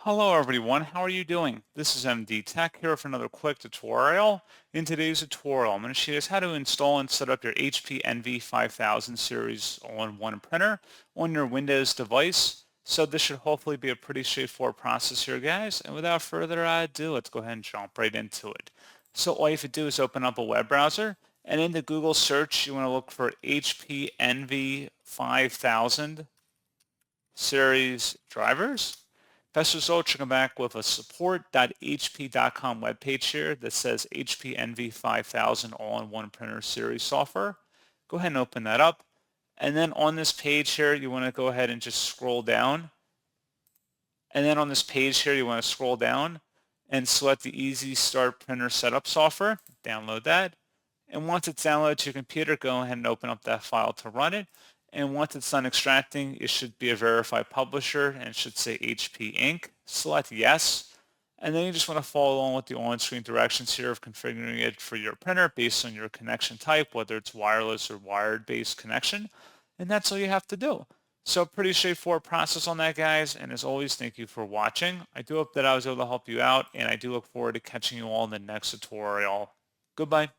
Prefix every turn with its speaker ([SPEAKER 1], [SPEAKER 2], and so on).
[SPEAKER 1] Hello everyone, how are you doing? This is MD Tech here for another quick tutorial. In today's tutorial, I'm going to show you guys how to install and set up your HP Envy 5000 series all-in-one printer on your Windows device. So this should hopefully be a pretty straightforward process here, guys. And without further ado, let's go ahead and jump right into it. So all you have to do is open up a web browser, and in the Google search, you want to look for HP Envy 5000 series drivers. Best result, you come back with a support.hp.com webpage here that says HP Envy 5000 all-in-one printer series software. Go ahead and open that up. And then on this page here, you want to go ahead and just scroll down. And then on this page here, you want to scroll down and select the Easy Start Printer Setup software. Download that. And once it's downloaded to your computer, go ahead and open up that file to run it. And once it's done extracting, it should be a verified publisher and it should say HP Inc. Select yes. And then you just want to follow along with the on-screen directions here of configuring it for your printer based on your connection type, whether it's wireless or wired-based connection. And that's all you have to do. So pretty straightforward process on that, guys. And as always, thank you for watching. I do hope that I was able to help you out, and I do look forward to catching you all in the next tutorial. Goodbye.